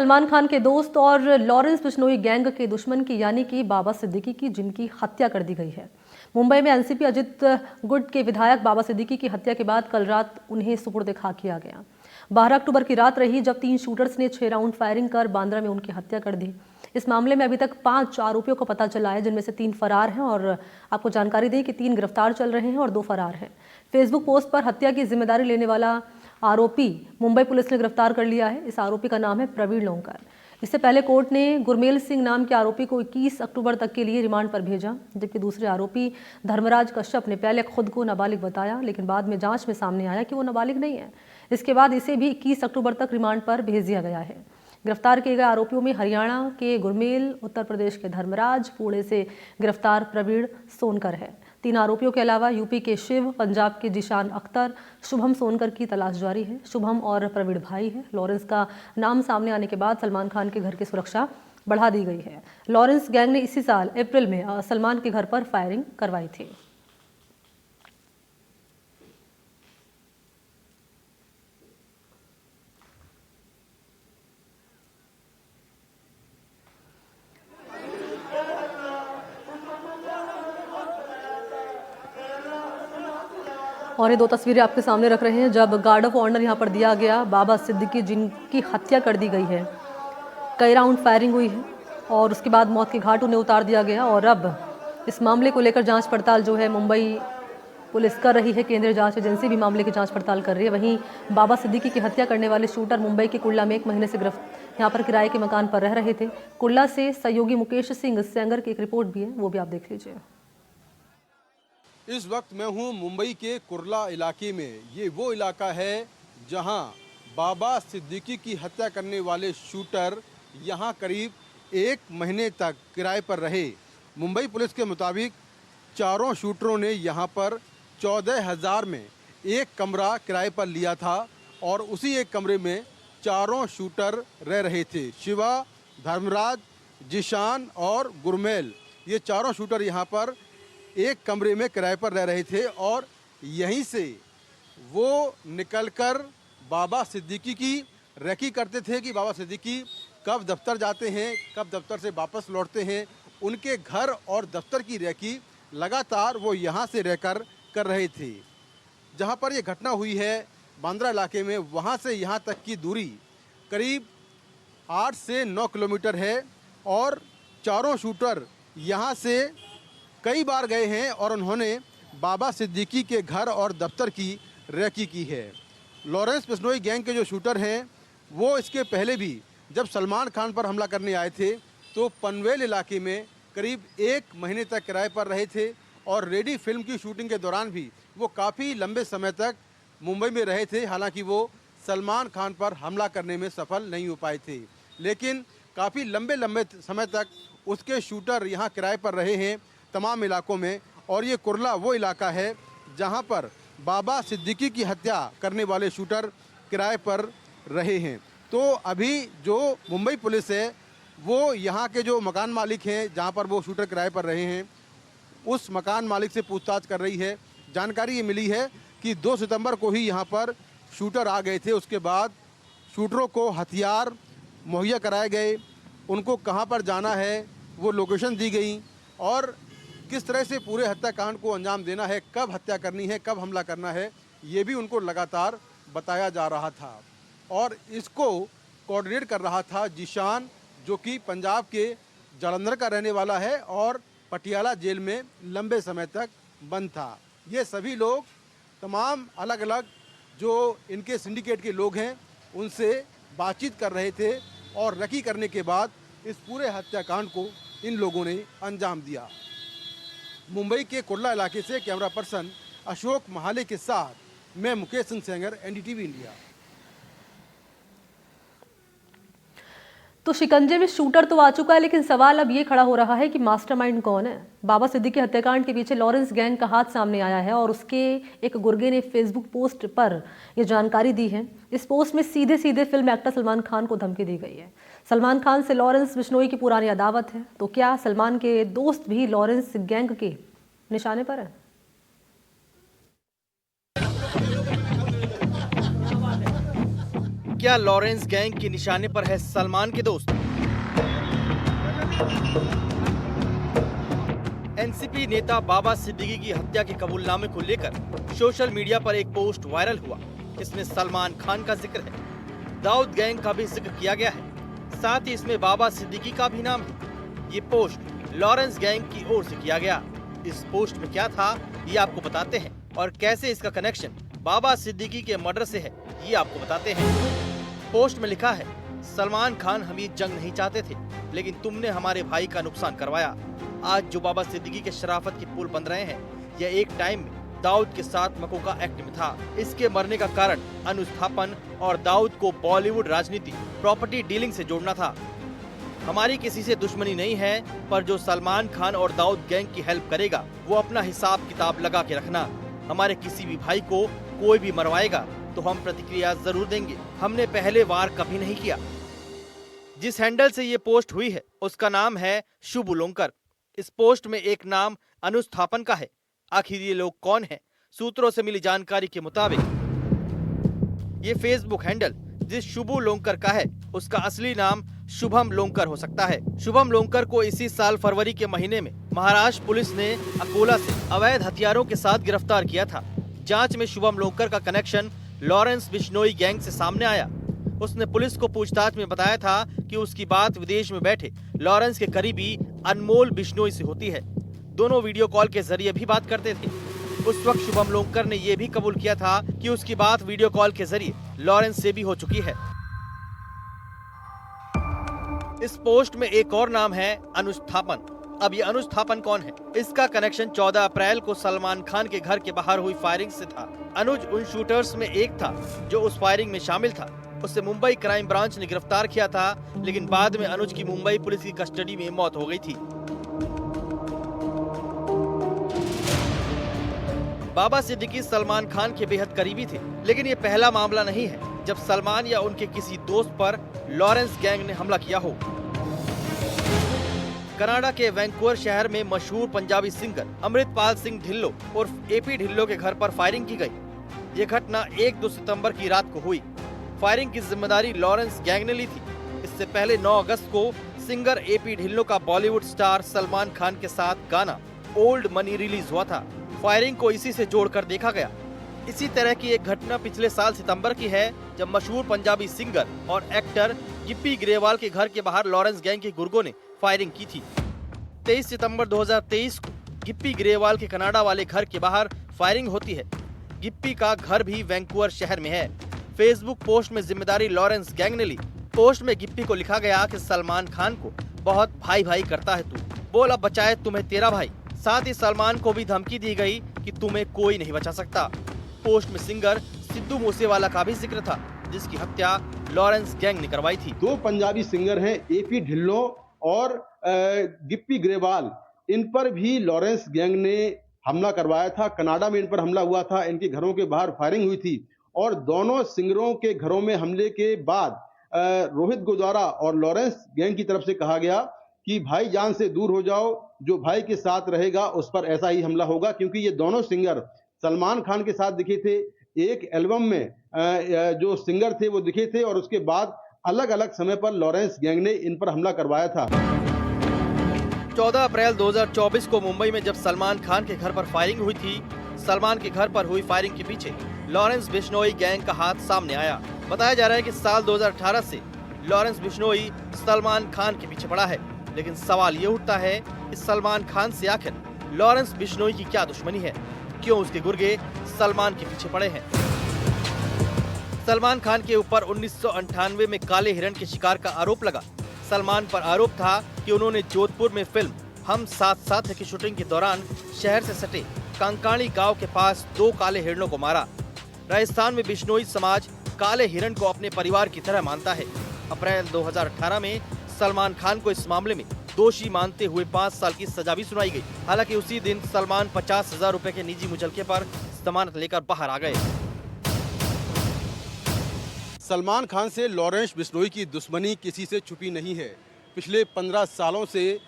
सलमान खान के दोस्त और लॉरेंस बिश्नोई गैंग के दुश्मन की यानी कि बाबा सिद्दीकी की जिनकी हत्या कर दी गई है। मुंबई में एनसीपी अजित गुट के विधायक बाबा सिद्दीकी की हत्या के बाद कल रात उन्हें सुपुर्द खाक किया गया। 12 अक्टूबर की रात रही जब 3 शूटर्स ने 6 राउंड फायरिंग कर बांद्रा में उनकी हत्या कर दी। इस मामले में अभी तक 5 आरोपियों का पता चला है, जिनमें से 3 फरार हैं और आपको जानकारी दें कि 3 गिरफ्तार चल रहे हैं और 2 फरार हैं। फेसबुक पोस्ट पर हत्या की जिम्मेदारी लेने वाला आरोपी मुंबई पुलिस ने गिरफ्तार कर लिया है। इस आरोपी का नाम है प्रवीण लोंकर। इससे पहले कोर्ट ने गुरमेल सिंह नाम के आरोपी को 21 अक्टूबर तक के लिए रिमांड पर भेजा, जबकि दूसरे आरोपी धर्मराज कश्यप ने पहले खुद को नाबालिग बताया, लेकिन बाद में जांच में सामने आया कि वो नाबालिग नहीं है। इसके बाद इसे भी 21 अक्टूबर तक रिमांड पर भेज दिया गया है। गिरफ्तार किए गए आरोपियों में हरियाणा के गुरमेल, उत्तर प्रदेश के धर्मराज, पुणे से गिरफ्तार प्रवीण सोनकर है। 3 आरोपियों के अलावा यूपी के शिव, पंजाब के जिशान अख्तर, शुभम सोनकर की तलाश जारी है। शुभम और प्रवीण भाई है। लॉरेंस का नाम सामने आने के बाद सलमान खान के घर की सुरक्षा बढ़ा दी गई है। लॉरेंस गैंग ने इसी साल अप्रैल में सलमान के घर पर फायरिंग करवाई थी। और ये 2 तस्वीरें आपके सामने रख रहे हैं जब गार्ड ऑफ ऑनर यहाँ पर दिया गया बाबा सिद्दीकी जिनकी हत्या कर दी गई है। कई राउंड फायरिंग हुई है और उसके बाद मौत के घाट उन्हें उतार दिया गया। और अब इस मामले को लेकर जांच पड़ताल जो है मुंबई पुलिस कर रही है। केंद्रीय जांच एजेंसी भी मामले की जांच पड़ताल कर रही है। वहीं बाबा सिद्दीकी की हत्या करने वाले शूटर मुंबई के कुर्ला में 1 महीने से यहाँ पर किराए के मकान पर रह रहे थे। कुर्ला से सहयोगी मुकेश सिंह सेंगर की एक रिपोर्ट भी है, वो भी आप देख लीजिए। इस वक्त मैं हूं मुंबई के कुर्ला इलाके में। ये वो इलाका है जहां बाबा सिद्दीकी की हत्या करने वाले शूटर यहां करीब 1 महीने तक किराए पर रहे। मुंबई पुलिस के मुताबिक चारों शूटरों ने यहां पर 14,000 में एक कमरा किराए पर लिया था और उसी एक कमरे में चारों शूटर रह रहे थे। शिवा, धर्मराज, जिशान और गुरमेल, ये चारों शूटर यहाँ पर एक कमरे में किराए पर रह रहे थे और यहीं से वो निकलकर बाबा सिद्दीकी की रेकी करते थे कि बाबा सिद्दीकी कब दफ्तर जाते हैं, कब दफ्तर से वापस लौटते हैं। उनके घर और दफ्तर की रेकी लगातार वो यहाँ से रहकर कर रहे थे। जहाँ पर ये घटना हुई है बांद्रा इलाके में, वहाँ से यहाँ तक की दूरी करीब 8 से 9 किलोमीटर है और चारों शूटर यहाँ से कई बार गए हैं और उन्होंने बाबा सिद्दीकी के घर और दफ्तर की रेकी की है। लॉरेंस बिश्नोई गैंग के जो शूटर हैं वो इसके पहले भी जब सलमान खान पर हमला करने आए थे तो पनवेल इलाके में करीब 1 महीने तक किराए पर रहे थे और रेडी फिल्म की शूटिंग के दौरान भी वो काफ़ी लंबे समय तक मुंबई में रहे थे। हालांकि वो सलमान खान पर हमला करने में सफल नहीं हो पाए थे, लेकिन काफ़ी लंबे समय तक उसके शूटर यहाँ किराए पर रहे हैं तमाम इलाकों में। और ये कुर्ला वो इलाका है जहां पर बाबा सिद्दीकी की हत्या करने वाले शूटर किराए पर रहे हैं। तो अभी जो मुंबई पुलिस है वो यहाँ के जो मकान मालिक हैं जहां पर वो शूटर किराए पर रहे हैं उस मकान मालिक से पूछताछ कर रही है। जानकारी ये मिली है कि 2 सितंबर को ही यहाँ पर शूटर आ गए थे। उसके बाद शूटरों को हथियार मुहैया कराए गए, उनको कहाँ पर जाना है वो लोकेशन दी गई और किस तरह से पूरे हत्याकांड को अंजाम देना है, कब हत्या करनी है, कब हमला करना है, ये भी उनको लगातार बताया जा रहा था। और इसको कोऑर्डिनेट कर रहा था जिशान, जो कि पंजाब के जालंधर का रहने वाला है और पटियाला जेल में लंबे समय तक बंद था। ये सभी लोग तमाम अलग अलग जो इनके सिंडिकेट के लोग हैं उनसे बातचीत कर रहे थे और रेकी करने के बाद इस पूरे हत्याकांड को इन लोगों ने अंजाम दिया। मुंबई के कुर्ला इलाके से कैमरा पर्सन अशोक महाले के साथ मैं मुकेश सिंह सेंगर, एनडीटीवी इंडिया। तो शिकंजे में शूटर तो आ चुका है, लेकिन सवाल अब ये खड़ा हो रहा है कि मास्टरमाइंड कौन है। बाबा सिद्दीकी हत्याकांड के पीछे लॉरेंस गैंग का हाथ सामने आया है और उसके एक गुर्गे ने फेसबुक पोस्ट पर यह जानकारी दी है। इस पोस्ट में सीधे सीधे फिल्म एक्टर सलमान खान को धमकी दी गई है। सलमान खान से लॉरेंस बिश्नोई की पुरानी अदावत है, तो क्या सलमान के दोस्त भी लॉरेंस गैंग के निशाने पर है? क्या लॉरेंस गैंग के निशाने पर है सलमान के दोस्त? एनसीपी नेता बाबा सिद्दीकी की हत्या के कबूलनामे को लेकर सोशल मीडिया पर एक पोस्ट वायरल हुआ। इसमें सलमान खान का जिक्र है, दाऊद गैंग का भी जिक्र किया गया है, साथ ही इसमें बाबा सिद्दीकी का भी नाम है। ये पोस्ट लॉरेंस गैंग की ओर से किया गया। इस पोस्ट में क्या था ये आपको बताते हैं, और कैसे इसका कनेक्शन बाबा सिद्दीकी के मर्डर से है ये आपको बताते हैं। पोस्ट में लिखा है, सलमान खान हम ये जंग नहीं चाहते थे, लेकिन तुमने हमारे भाई का नुकसान करवाया। आज जो बाबा सिद्दीकी के शराफत के पुल बन रहे हैं, यह एक टाइम में दाऊद के साथ मकोका एक्ट में था। इसके मरने का कारण अनुस्थापन और दाऊद को बॉलीवुड राजनीति प्रॉपर्टी डीलिंग से जोड़ना था। हमारी किसी से दुश्मनी नहीं है, पर जो सलमान खान और दाऊद गैंग की हेल्प करेगा वो अपना हिसाब किताब लगा के रखना। हमारे किसी भी भाई को कोई भी मरवाएगा तो हम प्रतिक्रिया जरूर देंगे। हमने पहले वार कभी नहीं किया। जिस हैंडल से ये पोस्ट हुई है उसका नाम है शुभ लोंकर। इस पोस्ट में एक नाम अनुस्थापन का है। आखिर ये लोग कौन हैं? सूत्रों से मिली जानकारी के मुताबिक ये फेसबुक हैंडल जिस शुभू लोंकर का है उसका असली नाम शुभम लोंकर हो सकता है। शुभम लोंकर को इसी साल फरवरी के महीने में महाराष्ट्र पुलिस ने अकोला से अवैध हथियारों के साथ गिरफ्तार किया था। जांच में शुभम लोंकर का कनेक्शन लॉरेंस बिश्नोई गैंग से सामने आया। उसने पुलिस को पूछताछ में बताया था कि उसकी बात विदेश में बैठे लॉरेंस के करीबी अनमोल बिश्नोई से होती है। दोनों वीडियो कॉल के जरिए भी बात करते थे। उस वक्त शुभम लोंकर ने यह भी कबूल किया था कि उसकी बात वीडियो कॉल के जरिए लॉरेंस से भी हो चुकी है। इस पोस्ट में एक और नाम है अनुस्थापन। अब ये अनुस्थापन कौन है? इसका कनेक्शन 14 अप्रैल को सलमान खान के घर के बाहर हुई फायरिंग से था। अनुज उन शूटर्स में एक था जो उस फायरिंग में शामिल था। उसे मुंबई क्राइम ब्रांच ने गिरफ्तार किया था, लेकिन बाद में अनुज की मुंबई पुलिस की कस्टडी में मौत हो गई थी। बाबा सिद्दीकी सलमान खान के बेहद करीबी थे, लेकिन ये पहला मामला नहीं है जब सलमान या उनके किसी दोस्त पर लॉरेंस गैंग ने हमला किया हो। कनाडा के वैंकूवर शहर में मशहूर पंजाबी सिंगर अमृतपाल सिंह ढिल्लो उर्फ एपी ढिल्लो के घर पर फायरिंग की गई। ये घटना 1-2 सितंबर की रात को हुई। फायरिंग की जिम्मेदारी लॉरेंस गैंग ने ली थी। इससे पहले 9 अगस्त को सिंगर एपी ढिल्लो का बॉलीवुड स्टार सलमान खान के साथ गाना ओल्ड मनी रिलीज हुआ था। फायरिंग को इसी से जोड़कर देखा गया। इसी तरह की एक घटना पिछले साल सितंबर की है, जब मशहूर पंजाबी सिंगर और एक्टर गिप्पी ग्रेवाल के घर के बाहर लॉरेंस गैंग के गुर्गों ने फायरिंग की थी। 23 सितंबर 2023 को गिप्पी ग्रेवाल के कनाडा वाले घर के बाहर फायरिंग होती है। गिप्पी का घर भी वैंकूवर शहर में है। फेसबुक पोस्ट में जिम्मेदारी लॉरेंस गैंग ने ली। पोस्ट में गिप्पी को लिखा गया कि सलमान खान को बहुत भाई भाई करता है तू, बोल अब बचाए तुम्हें तेरा भाई। साथ ही सलमान को भी धमकी दी गई कि तुम्हें कोई नहीं बचा सकता। पोस्ट में सिंगर सिद्धू मूसेवाला का भी जिक्र था, जिसकी हत्या लॉरेंस गैंग ने करवाई थी। 2 पंजाबी सिंगर हैं, एपी ढिल्लो और गिप्पी ग्रेवाल। इन पर भी लॉरेंस गैंग ने हमला करवाया था। कनाडा में इन पर हमला हुआ था। इनके घरों के बाहर फायरिंग हुई थी और दोनों सिंगरों के घरों में हमले के बाद रोहित गुजारा और लॉरेंस गैंग की तरफ से कहा गया कि भाईजान से दूर हो जाओ, जो भाई के साथ रहेगा उस पर ऐसा ही हमला होगा। क्योंकि ये दोनों सिंगर सलमान खान के साथ दिखे थे, एक एल्बम में जो सिंगर थे वो दिखे थे, और उसके बाद अलग अलग समय पर लॉरेंस गैंग ने इन पर हमला करवाया था। 14 अप्रैल 2024 को मुंबई में जब सलमान खान के घर पर फायरिंग हुई थी, सलमान के घर पर हुई फायरिंग के पीछे लॉरेंस बिश्नोई गैंग का हाथ सामने आया। बताया जा रहा है कि साल 2018 से लॉरेंस बिश्नोई सलमान खान के पीछे पड़ा है। लेकिन सवाल ये उठता है कि सलमान खान से आखिर लॉरेंस बिश्नोई की क्या दुश्मनी है? क्यों उसके गुर्गे सलमान के पीछे पड़े हैं? सलमान खान के ऊपर 1998 में काले हिरण के शिकार का आरोप लगा। सलमान पर आरोप था कि उन्होंने जोधपुर में फिल्म हम साथ साथ हैं की शूटिंग के दौरान शहर से सटे कांकाणी गांव के पास 2 काले हिरणों को मारा। राजस्थान में बिश्नोई समाज काले हिरण को अपने परिवार की तरह मानता है। अप्रैल 2018 में सलमान खान को इस मामले में दोषी मानते हुए 5 साल की सजा भी सुनाई गई। हालांकि उसी दिन सलमान 50,000 रुपए के निजी मुचलके पर जमानत लेकर बाहर आ गए। सलमान खान से लॉरेंस बिश्नोई की दुश्मनी किसी से छुपी नहीं है। पिछले 15 सालों से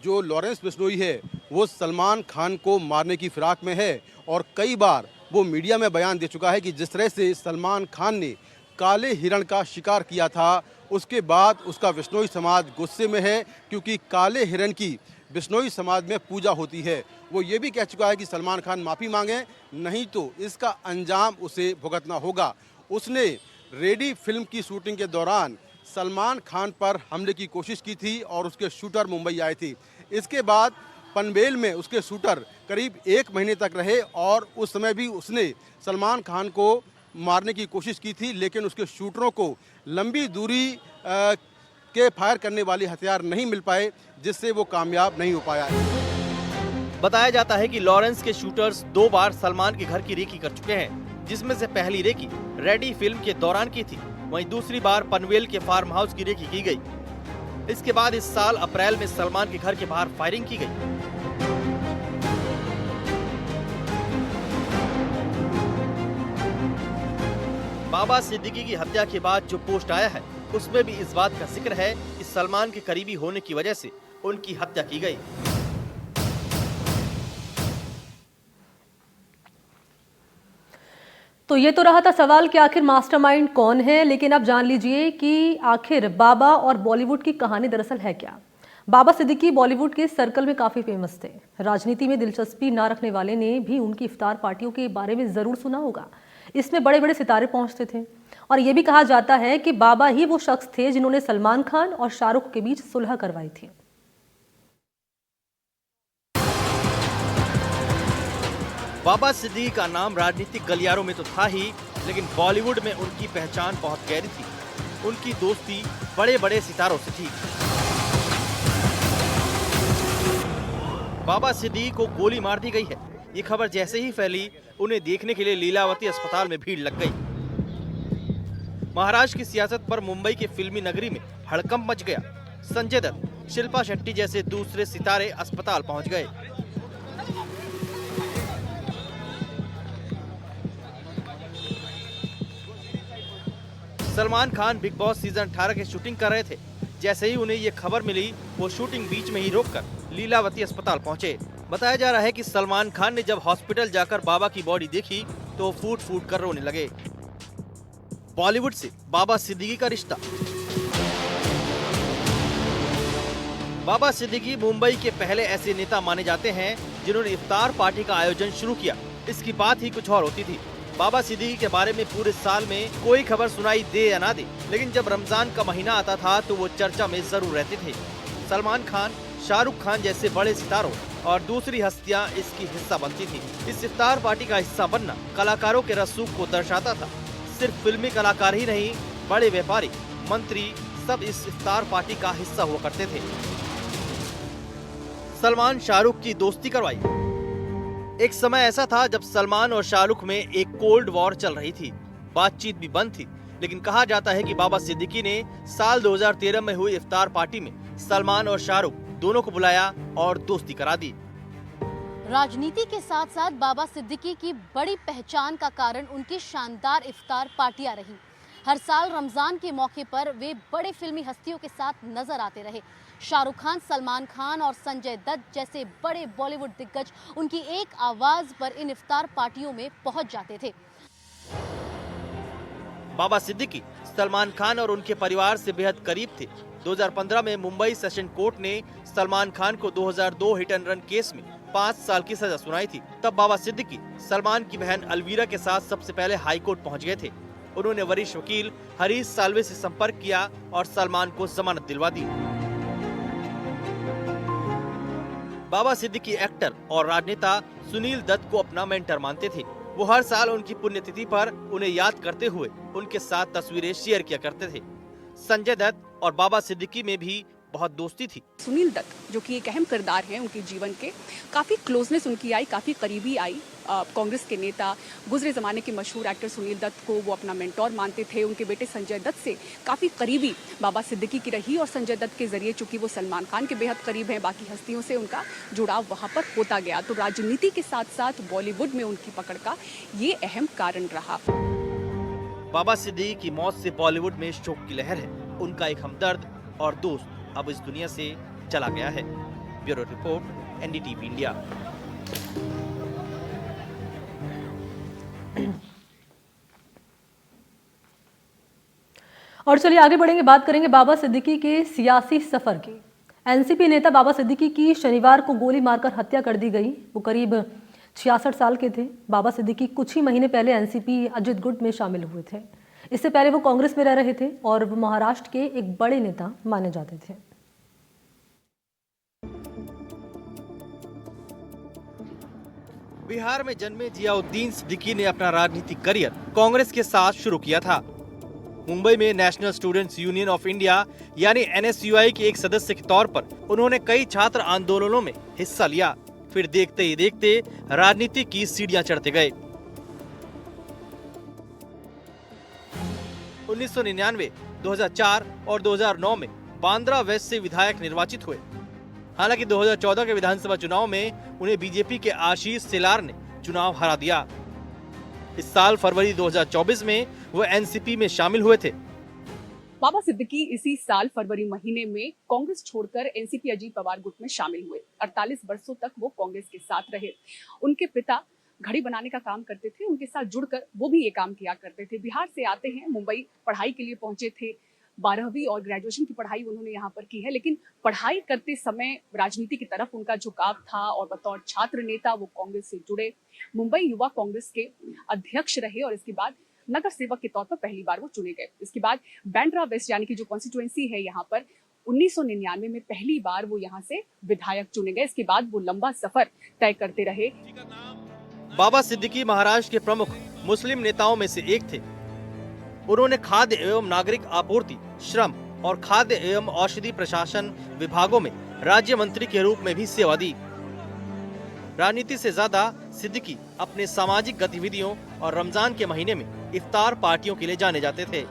जो लॉरेंस बिश्नोई है वो सलमान खान को मारने की फिराक में है, और कई बार वो मीडिया में बयान दे चुका है कि जिस तरह से सलमान खान ने काले हिरण का शिकार किया था, उसके बाद उसका बिश्नोई समाज गुस्से में है, क्योंकि काले हिरण की बिश्नोई समाज में पूजा होती है। वो ये भी कह चुका है कि सलमान खान माफ़ी मांगे, नहीं तो इसका अंजाम उसे भुगतना होगा। उसने रेडी फिल्म की शूटिंग के दौरान सलमान खान पर हमले की कोशिश की थी और उसके शूटर मुंबई आए थे। इसके बाद पनवेल में उसके शूटर करीब 1 महीने तक रहे और उस समय भी उसने सलमान खान को मारने की कोशिश की थी, लेकिन उसके शूटरों को लंबी दूरी के फायर करने वाले हथियार नहीं मिल पाए, जिससे वो कामयाब नहीं हो पाया। बताया जाता है कि लॉरेंस के शूटर्स 2 बार सलमान के घर की रेकी कर चुके हैं, जिसमें से पहली रेकी रेडी फिल्म के दौरान की थी, वहीं दूसरी बार पनवेल के फार्म हाउस की रेकी की गई। इसके बाद इस साल अप्रैल में सलमान के घर के बाहर फायरिंग की गई। बाबा सिद्दीकी की हत्या के बाद जो पोस्ट आया है, उसमें भी इस बात का जिक्र है कि सलमान के करीबी होने की वजह से उनकी हत्या की गई। तो ये तो रहा था सवाल कि आखिर मास्टरमाइंड कौन है, लेकिन अब जान लीजिए कि आखिर बाबा और बॉलीवुड की कहानी दरअसल है क्या। बाबा सिद्दीकी बॉलीवुड के सर्कल में काफी फेमस थे। राजनीति में दिलचस्पी ना रखने वाले ने भी उनकी इफ्तार पार्टियों के बारे में जरूर सुना होगा। इसमें बड़े बड़े सितारे पहुंचते थे और ये भी कहा जाता है कि बाबा ही वो शख्स थे जिन्होंने सलमान खान और शाहरुख के बीच सुलह करवाई थी। बाबा सिद्दीकी का नाम राजनीतिक गलियारों में तो था ही, लेकिन बॉलीवुड में उनकी पहचान बहुत गहरी थी। उनकी दोस्ती बड़े बड़े सितारों से थी। बाबा सिद्दीकी को गोली मार दी गई है, ये खबर जैसे ही फैली, उन्हें देखने के लिए लीलावती अस्पताल में भीड़ लग गई। महाराष्ट्र की सियासत पर मुंबई के फिल्मी नगरी में हड़कंप मच गया। संजय दत्त, शिल्पा शेट्टी जैसे दूसरे सितारे अस्पताल पहुंच गए। Salman Khan big boss season 18 की शूटिंग कर रहे थे। जैसे ही उन्हें ये खबर मिली, वो शूटिंग बीच में ही रोककर लीलावती अस्पताल पहुंचे। बताया जा रहा है कि सलमान खान ने जब हॉस्पिटल जाकर बाबा की बॉडी देखी तो फूट फूट कर रोने लगे। बॉलीवुड से बाबा सिद्दीकी का रिश्ता। बाबा सिद्दीकी मुंबई के पहले ऐसे नेता माने जाते हैं जिन्होंने इफ्तार पार्टी का आयोजन शुरू किया। इसकी बात ही कुछ और होती थी। बाबा सिद्दीकी के बारे में पूरे साल में कोई खबर सुनाई दे या ना दे, लेकिन जब रमजान का महीना आता था तो वो चर्चा में जरूर रहते थे। सलमान खान, शाहरुख खान जैसे बड़े सितारों और दूसरी हस्तियां इसकी हिस्सा बनती थी। इस इफ्तार पार्टी का हिस्सा बनना कलाकारों के रसूख को दर्शाता था। सिर्फ फिल्मी कलाकार ही नहीं, बड़े व्यापारी, मंत्री सब इस इफ्तार पार्टी का हिस्सा हुआ करते थे। सलमान शाहरुख की दोस्ती करवाई। एक समय ऐसा था जब सलमान और शाहरुख में एक कोल्ड वॉर चल रही थी। बातचीत भी बंद थी, लेकिन कहा जाता है कि बाबा सिद्दीकी ने साल 2013 में हुई इफ्तार पार्टी में सलमान और शाहरुख दोनों को बुलाया और दोस्ती करा दी। राजनीति के साथ साथ बाबा सिद्दीकी की बड़ी पहचान का कारण उनकी शानदार इफ्तार पार्टियां रही। हर साल रमजान के मौके पर वे बड़े फिल्मी हस्तियों के साथ नजर आते रहे। शाहरुख खान, सलमान खान और संजय दत्त जैसे बड़े बॉलीवुड दिग्गज उनकी एक आवाज पर इन इफ्तार पार्टियों में पहुंच जाते थे। बाबा सिद्दीकी सलमान खान और उनके परिवार से बेहद करीब थे। 2015 में मुंबई सेशन कोर्ट ने सलमान खान को 2002 हिट एंड रन केस में 5 साल की सजा सुनाई थी। तब बाबा सिद्दीकी सलमान की बहन अलवीरा के साथ सबसे पहले हाई कोर्ट पहुंच गए थे। उन्होंने वरिष्ठ वकील हरीश साल्वे से संपर्क किया और सलमान को जमानत दिलवा दी। बाबा सिद्दीकी एक्टर और राजनेता सुनील दत्त को अपना मेंटर मानते थे। वो हर साल उनकी पुण्यतिथि पर उन्हें याद करते हुए उनके साथ तस्वीरें शेयर किया करते थे। संजय दत्त और बाबा सिद्दीकी में भी बहुत दोस्ती थी। सुनील दत्त जो कि एक अहम किरदार हैं उनके जीवन के, काफ़ी क्लोजनेस उनकी आई, काफ़ी करीबी आई। कांग्रेस के नेता, गुजरे ज़माने के मशहूर एक्टर सुनील दत्त को वो अपना मेंटोर मानते थे। उनके बेटे संजय दत्त से काफ़ी करीबी बाबा सिद्दीकी की रही और संजय दत्त के जरिए चूंकि वो सलमान खान के बेहद करीब हैं, बाकी हस्तियों से उनका जुड़ाव वहाँ पर होता गया। तो राजनीति के साथ साथ बॉलीवुड में उनकी पकड़ का ये अहम कारण रहा। बाबा सिद्दीकी की मौत से बॉलीवुड में शोक की लहर है। उनका एक हमदर्द और दोस्त अब इस दुनिया से चला गया है। Bureau report, NDTV India. और चलिए आगे बढ़ेंगे, बात करेंगे बाबा सिद्दीकी के सियासी सफर की। एनसीपी नेता बाबा सिद्दीकी की शनिवार को गोली मारकर हत्या कर दी गई। वो करीब 66 साल के थे। बाबा सिद्दीकी कुछ ही महीने पहले एनसीपी अजित गुट में शामिल हुए थे। इससे पहले वो कांग्रेस में रह रहे थे और वो महाराष्ट्र के एक बड़े नेता माने जाते थे। बिहार में जन्मे जियाउद्दीन सिद्दीकी ने अपना राजनीतिक करियर कांग्रेस के साथ शुरू किया था। मुंबई में national students union of India यानी एनएसयूआई के एक सदस्य के तौर पर उन्होंने कई छात्र आंदोलनों में हिस्सा लिया। फिर देखते ही देखते राजनीति की सीढ़ियां चढ़ते गए। 1999, 2004 और 2009 में बांद्रा वेस्ट से विधायक निर्वाचित हुए। हालांकि 2014 के विधानसभा चुनाव में उन्हें बीजेपी के आशीष सिलार ने चुनाव हरा दिया। इस साल फरवरी 2024 में वो एनसीपी में शामिल हुए थे। बाबा सिद्दीकी इसी साल फरवरी महीने में कांग्रेस छोड़कर एनसीपी अजीत पवार गुट में शामिल हुए। 48 वर्षों तक वो कांग्रेस के साथ रहे। उनके पिता घड़ी बनाने का काम करते थे, उनके साथ जुड़कर वो भी ये काम किया करते थे। बिहार से आते हैं, मुंबई पढ़ाई के लिए पहुंचे थे। 12वीं और ग्रेजुएशन की पढ़ाई उन्होंने यहाँ पर की है, लेकिन पढ़ाई करते समय राजनीति की तरफ उनका झुकाव था और बतौर छात्र नेता वो कांग्रेस से जुड़े। मुंबई युवा कांग्रेस के अध्यक्ष रहे और इसके बाद नगर सेवक के तौर पर पहली बार वो चुने गए। इसके बाद बांद्रा वेस्ट यानी कि जो कॉन्स्टिट्यूएंसी है यहाँ पर 1999 में पहली बार वो यहाँ से विधायक चुने गए। इसके बाद वो लंबा सफर तय करते रहे। बाबा सिद्दीकी महाराष्ट्र के प्रमुख मुस्लिम नेताओं में से एक थे। उन्होंने खाद्य एवं नागरिक आपूर्ति, श्रम और खाद्य एवं औषधि प्रशासन विभागों में राज्य मंत्री के रूप में भी सेवा दी। राजनीति से ज्यादा सिद्दीकी अपने सामाजिक गतिविधियों और रमजान के महीने में इफ्तार पार्टियों के लिए जाने जाते थे।